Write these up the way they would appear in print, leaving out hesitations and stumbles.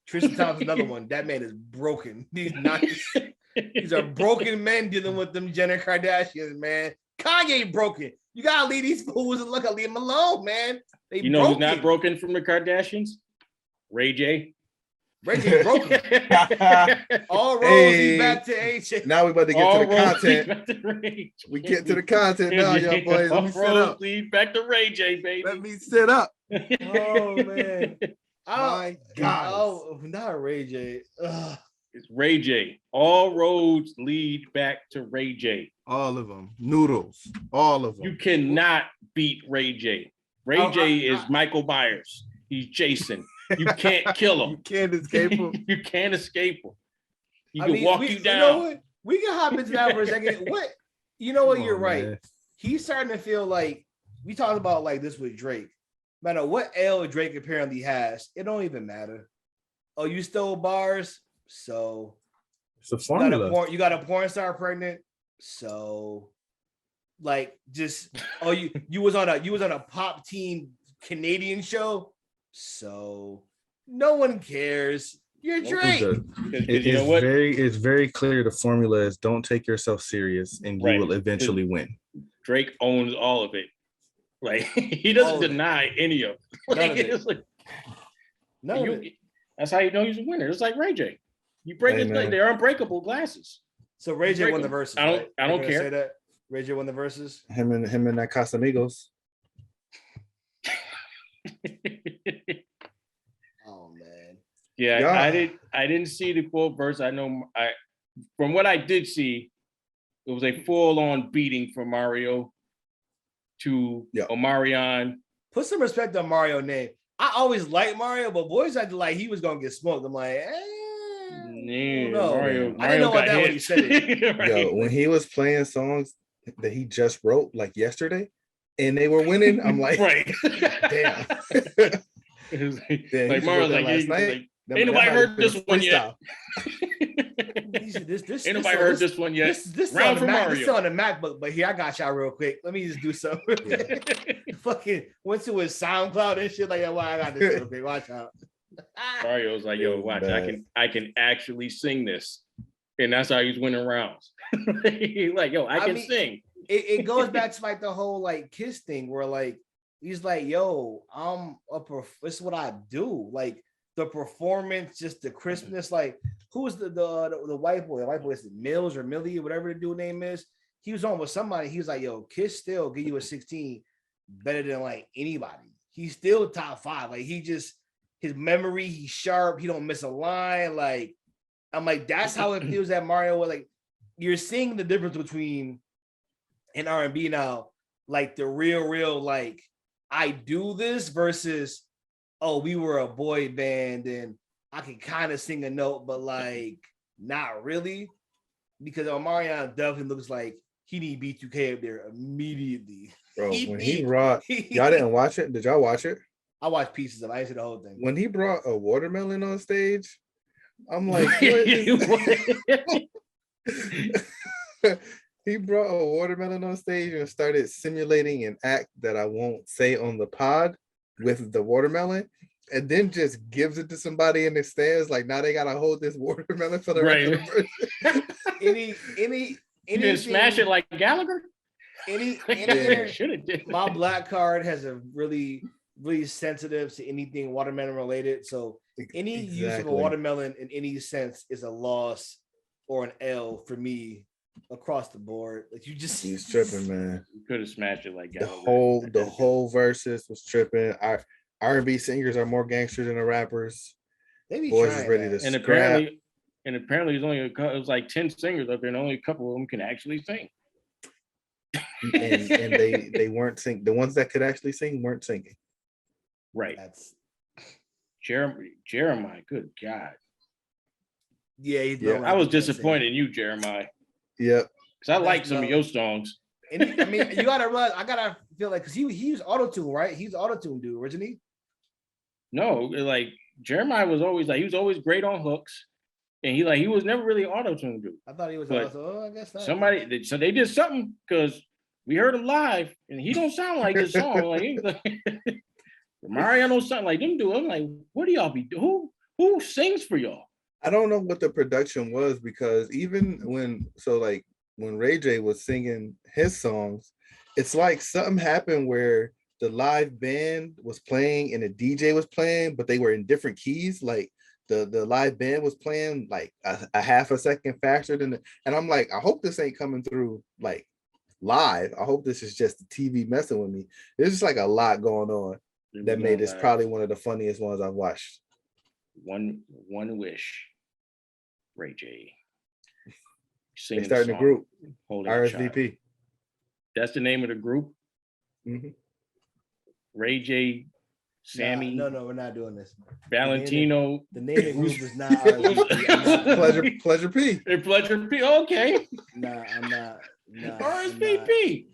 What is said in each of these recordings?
Tristan Thompson's another one. That man is broken. These are broken men dealing with them Jenner Kardashians, man. Kanye broken. You gotta leave these fools and leave them alone, man. They you know who's not broken from the Kardashians? Ray J. Ray J broken. All roads lead back to AJ. Now we about to get to the content. We get to the content now, y'all boys. Let me sit up. Lead back to Ray J, baby. Let me sit up. Oh man. My God. Oh, not Ray J. Ugh. It's Ray J. All roads lead back to Ray J. All of them. Noodles. All of them. You cannot beat Ray J. Ray J is Michael Myers. He's Jason. You can't kill him. You can't escape him. You can't escape him. He can walk you down. You know what? We can hop into that for a second. What? You know what? You're right. Man. He's starting to feel like we talked about like this with Drake. No matter what L Drake apparently has, it don't even matter. Oh, you stole bars, so it's a formula. You got a porn star pregnant, so like just you was on a pop team Canadian show, so no one cares. You're Drake. It's very clear the formula is don't take yourself serious and you will eventually win. Drake owns all of it. Like he doesn't deny any of it. That's how you know he's a winner. It's like Ray J. You break his leg, they're unbreakable glasses. So Ray J won the verses. I don't care. Say that Ray J won the verses. Him and that Casamigos. Oh man. Yeah, I didn't see the full verse. I know from what I did see, it was a full-on beating from Mario to Omarion. Put some respect on Mario's name. I always liked Mario, but boys acted like he was gonna get smoked. I'm like, Mario I didn't know about that when he said it. Right. Yo, when he was playing songs that he just wrote like yesterday, and they were winning, I'm like, damn. Like Mario's like, last night. Ain't nobody heard this one yet. Ain't nobody heard this one yet. This round for Mario. This is on the MacBook, but here I got y'all real quick. Let me just do something. Fucking went to his SoundCloud and shit like that. Why I got this real quick? Watch out. Mario's like, yo, watch. I can actually sing this, and that's how he's winning rounds. He's like, yo, I can sing. It goes back to like the whole like Kiss thing, where like he's like, yo, this is what I do. Like the performance, just the crispness. Like who's the white boy? The white boy is Mills or Millie, whatever the dude name is. He was on with somebody. He was like, yo, Kiss still give you a 16 better than like anybody. He's still top 5. Like his memory, he's sharp. He don't miss a line. Like I'm like, that's how it feels at Mario. Where like you're seeing the difference between an R&B now, like the real like I do this versus we were a boy band and I can kind of sing a note, but like not really, because Omarion definitely looks like he need B2K up there immediately. Bro, when he brought, y'all didn't watch it? Did y'all watch it? I watched pieces of it. I didn't see the whole thing. When he brought a watermelon on stage, I'm like, he brought a watermelon on stage and started simulating an act that I won't say on the pod with the watermelon, and then just gives it to somebody in the stands. Like now they gotta hold this watermelon for the rest of the version. You didn't smash it like Gallagher? My black card has a really sensitive to anything watermelon related. So any use of a watermelon in any sense is a loss or an L for me across the board. Like he's tripping, man. You could have smashed it like Gallagher. The whole verses was tripping. Our R&B singers are more gangster than the rappers. They be boys is ready to and scrap. Apparently it was like 10 singers up there, and only a couple of them can actually sing. and they weren't singing. The ones that could actually sing weren't singing. Right. That's Jeremiah. Good God. Yeah. I was disappointed in you, Jeremiah. Yep. Because I like some of your songs. And I mean, you gotta realize, I gotta feel like, because he was auto-tune, right? He's auto-tune dude, wasn't he? No, like Jeremiah was always like, he was always great on hooks. And he was never really auto-tune dude. I thought he was I guess not. So they did something, because we heard him live and he don't sound like this song. Like Mario don't sound like them dude. I'm like, what do y'all be doing? Who sings for y'all? I don't know what the production was because even when Ray J was singing his songs, it's like something happened where the live band was playing and the DJ was playing, but they were in different keys. Like the live band was playing like a half a second faster and I'm like, I hope this ain't coming through like live. I hope this is just the TV messing with me. There's just like a lot going on that made this probably one of the funniest ones I've watched. One wish. Ray J. They starting a group. RSVP. That's the name of the group. Mm-hmm. Ray J. Sammy. No, we're not doing this. Valentino. The name of the group is not RSVP. Pleasure P. Hey, Pleasure P. Okay. Nah, I'm not. Nah, RSVP.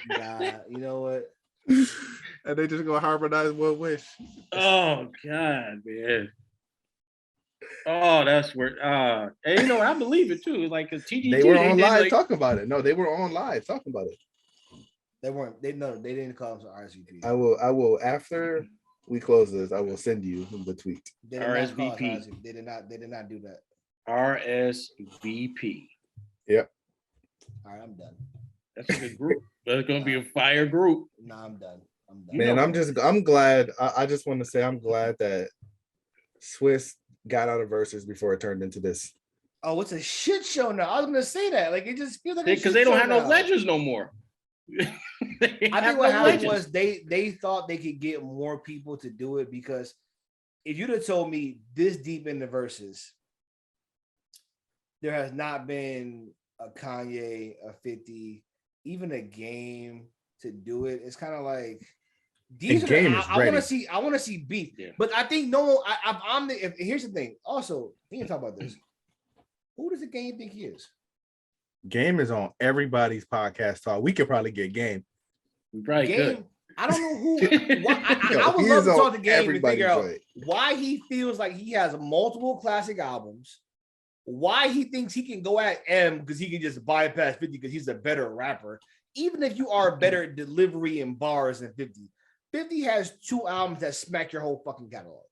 Nah, you know what? And they just gonna harmonize one wish. Oh God, man. Oh, that's weird. And you know, I believe it too. Like a TGT, they were on live talking about it. No, they were on live talking about it. They weren't. They didn't call them RSVP. I will after we close this. I will send you the tweet. RSVP. They did not do that. RSVP. Yep. All right, I'm done. That's a good group. That's gonna be a fire group. Nah, I'm done. Man, I'm glad. I just want to say I'm glad that Swiss got out of Verzuz before it turned into this. Oh, it's a shit show now. I was gonna say that. Like it just feels like because they don't have no legends no more. I think what happened was they thought they could get more people to do it because if you'd have told me this deep in the Verzuz, there has not been a Kanye, a 50, even a Game to do it. It's kind of like these are I want to see beef, but I think here's the thing. Also, we can talk about this. Who does the Game think he is? Game is on everybody's podcast talk. We could probably get Game. We probably could. I don't know who. I would love to talk to Game and figure out why he feels like he has multiple classic albums. Why he thinks he can go at M because he can just bypass 50 because he's a better rapper. Even if you are better at delivery and bars than 50. 50 has 2 albums that smack your whole fucking catalog.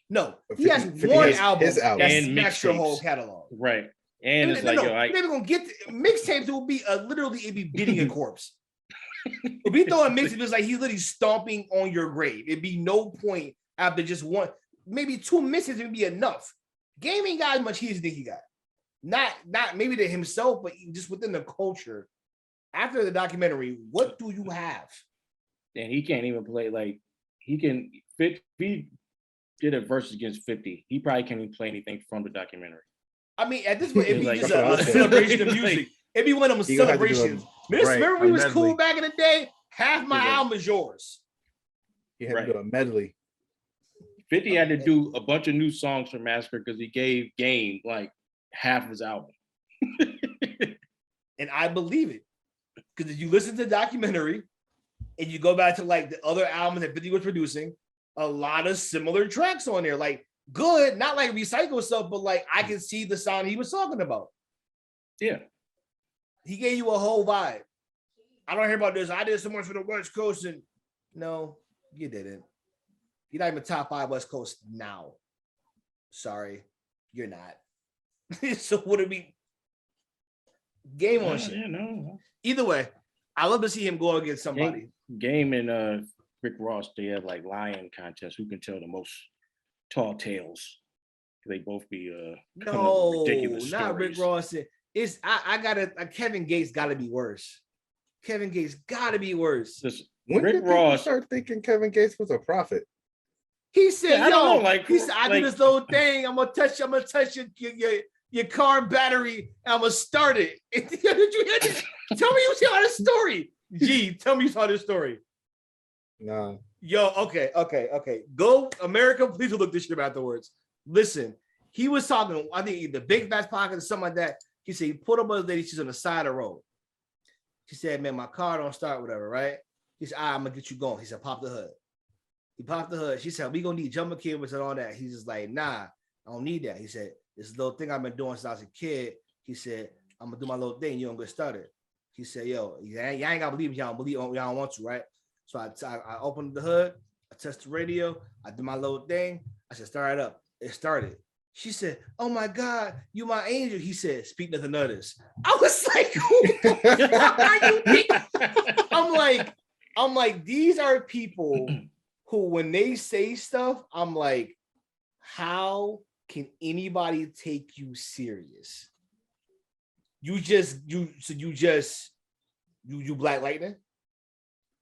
No, he has one album that smacks your whole catalog. Right. And it's like, yo, you're never gonna get mixtapes. It will be literally it'd be beating a corpse. If we throw a mixtape, it's like he's literally stomping on your grave. It'd be no point after just one, maybe 2 misses would be enough. Game ain't got as much heat as he got. Not maybe to himself, but just within the culture. After the documentary, what do you have? And he can't even play like he can fit. He did a verse against 50. He probably can't even play anything from the documentary. I mean, at this point, it'd be like, just a celebration of music. It'd be one of them celebrations. Remember we was cool back in the day? Half my album is yours. You had to do a medley. 50 had to do a bunch of new songs for Massacre because he gave Game like half his album. And I believe it. Because if you listen to the documentary and you go back to like the other albums that 50 was producing, a lot of similar tracks on there. Like good, not like recycled stuff, but like I can see the sound he was talking about. Yeah. He gave you a whole vibe. I don't hear about this. I did so much for the West Coast, and no, you didn't. You're not even top 5 West Coast now. Sorry, you're not. So would it be Game on shit? Yeah, no. Either way, I love to see him go against somebody. Game and Rick Ross, they have like lion contests. Who can tell the most tall tales? They both be ridiculous not stories. Rick Ross. It's I gotta Kevin Gates gotta be worse. Kevin Gates gotta be worse. When Rick did Ross start thinking Kevin Gates was a prophet? He said, I do this little thing. I'm gonna touch your car battery. And I'm gonna start it. Did you hear this? Tell me you saw this story. G, tell me you saw this story. Nah. Yo, okay. Go America. Please look this shit up afterwards. Listen, he was talking. I think the Big Fat Pocket or something like that. He said he put up a lady. She's on the side of the road. She said, "Man, my car don't start, whatever." Right? He said, "I'm gonna get you going." He said, "Pop the hood." He popped the hood. She said, "We gonna need jumper cables and all that." He's just like, "Nah, I don't need that." He said, "This little thing I've been doing since I was a kid." He said, "I'm gonna do my little thing. You don't get started." He said, "Yo, y'all ain't gotta believe me. Y'all don't want to, right?" So I opened the hood. I touched the radio. I did my little thing. I said, start it up. It started. She said, "Oh my God, you my angel." He said, "Speak nothing others." I was like, "Who the fuck are you thinking?" I'm like, these are people who, when they say stuff, I'm like, how can anybody take you serious? You Black Lightning.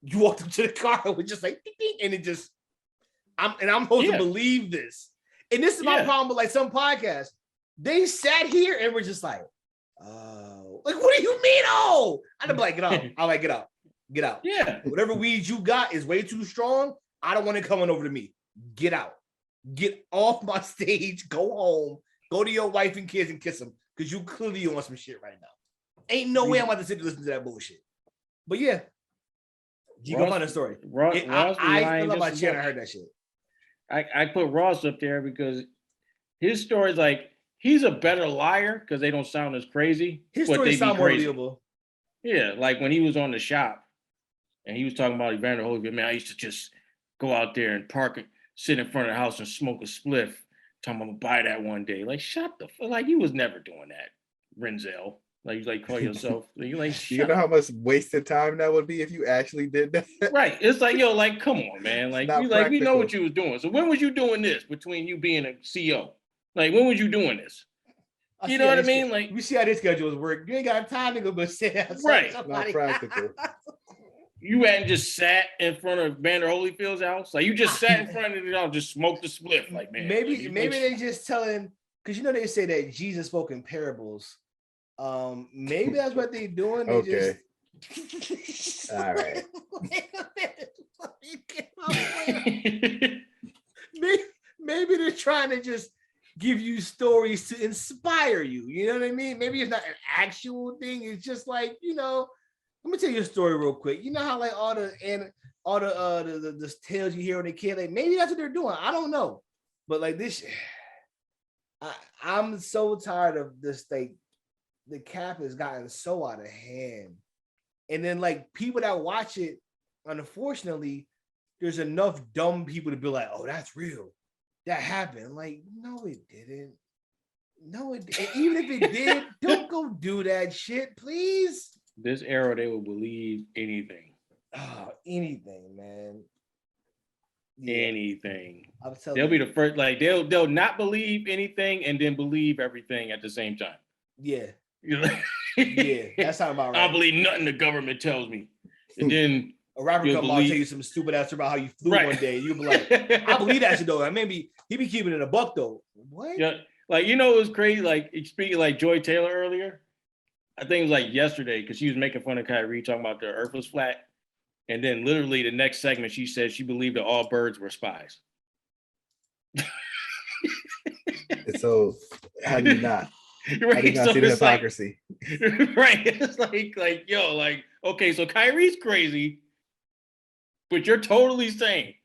You walked up to the car and was just like, ding, ding, and it just, I'm supposed to believe this. And this is my problem with like some podcasts. They sat here and were just like, oh, like, what do you mean? Oh, I'd be like, get out. I'm like, get out. Get out. Yeah. Whatever weed you got is way too strong. I don't want it coming over to me. Get out. Get off my stage. Go home. Go to your wife and kids and kiss them. Because you clearly on some shit right now. Ain't no way I'm about to sit and listen to that bullshit. But yeah. You go find a story. I feel like my chair. I heard that shit. I put Ross up there because his story is like, he's a better liar because they don't sound as crazy. His stories sound more believable. Yeah, like when he was on the shop and he was talking about Evander Holyfield, man, I used to just go out there and park it, sit in front of the house and smoke a spliff. Talking about, I'm gonna buy that one day. Like, shut the fuck. Like, you was never doing that, Renzel. Like, you like call yourself. You like, you know how much wasted time that would be if you actually did that. Right. It's like, yo, like, come on, man. Like, we know what you was doing. So when was you doing this between you being a CEO? Like, when was you doing this? You know what I mean? Like, we see how this schedules work. You ain't got time to go but sit outside. Right. Not practical. You hadn't just sat in front of Vander Holyfield's house. Like, you just sat in front of it, just smoked a spliff. Like, man. Maybe they just telling, because you know they say that Jesus spoke in parables. Maybe that's what they're doing. They okay. Just... All right. maybe they're trying to just give you stories to inspire you. You know what I mean? Maybe it's not an actual thing. It's just like, you know, let me tell you a story real quick. You know how like all the tales you hear when a kid, like maybe that's what they're doing. I don't know, but like this, I'm so tired of this. Like the cap has gotten so out of hand, and then like people that watch it, unfortunately, there's enough dumb people to be like, "Oh, that's real. That happened." Like, no, it didn't. No, it didn't. Even if it did, don't go do that shit, please. This era, they will believe anything. Oh, anything, man. Yeah. Anything. They'll be the first. Like they'll not believe anything and then believe everything at the same time. Yeah. You know? Yeah, that's not about right. I believe nothing the government tells me, and then a rapper come out and tell you some stupid ass about how you flew one day. You'll be like, I believe that shit though. Maybe he be keeping it a buck though. What? Yeah, like you know, it was crazy. Like speaking like Joy Taylor earlier. I think it was like yesterday because she was making fun of Kyrie talking about the earth was flat. And then literally the next segment, she said she believed that all birds were spies. So how do you not? Right. How do you not see the hypocrisy? Like, right. It's like, yo, like, okay, so Kyrie's crazy, but you're totally sane.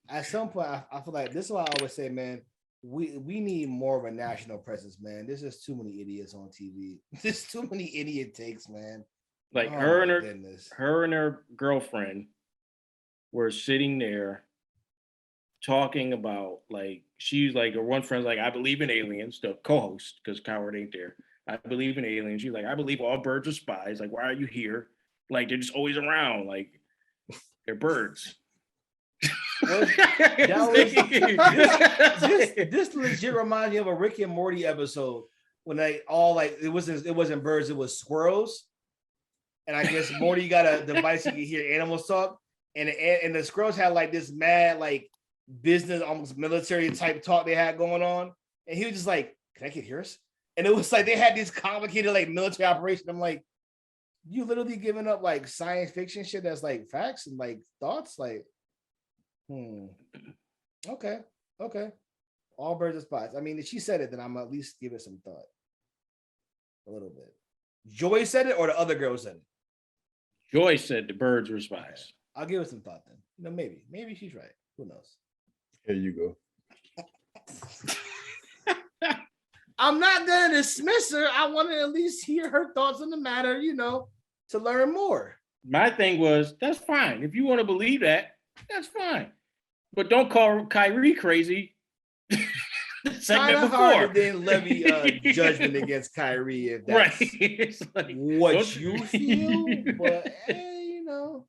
At some point, I feel like this is why I always say, man, we need more of a national presence, man. There's just too many idiots on TV. There's too many idiot takes, man. Like her and her girlfriend were sitting there talking about like she's like her one friend's like, I believe in aliens, the co-host, because Coward ain't there. I believe in aliens. She's like, I believe all birds are spies. Like, why are you here? Like, they're just always around. Like, they're birds. This legit reminds me of a Rick and Morty episode when they all like it wasn't birds, it was squirrels, and I guess Morty got a device you can hear animals talk, and the squirrels had like this mad like business almost military type talk they had going on, and he was just like, "Can I get yours?" And it was like they had this complicated like military operation. I'm like, you literally giving up like science fiction shit that's like facts and like thoughts like. Okay. All birds are spies. I mean, if she said it, then I'm at least give it some thought. A little bit. Joy said it, or the other girl said it? Joy said the birds were spies. Okay. I'll give it some thought then. You know, maybe she's right. Who knows? Here you go. I'm not gonna dismiss her. I want to at least hear her thoughts on the matter, you know, to learn more. My thing was, that's fine. If you want to believe that, That's fine. But don't call Kyrie crazy. Kind of hard to then levy judgment against Kyrie if that's right. Like, what you feel. But you know,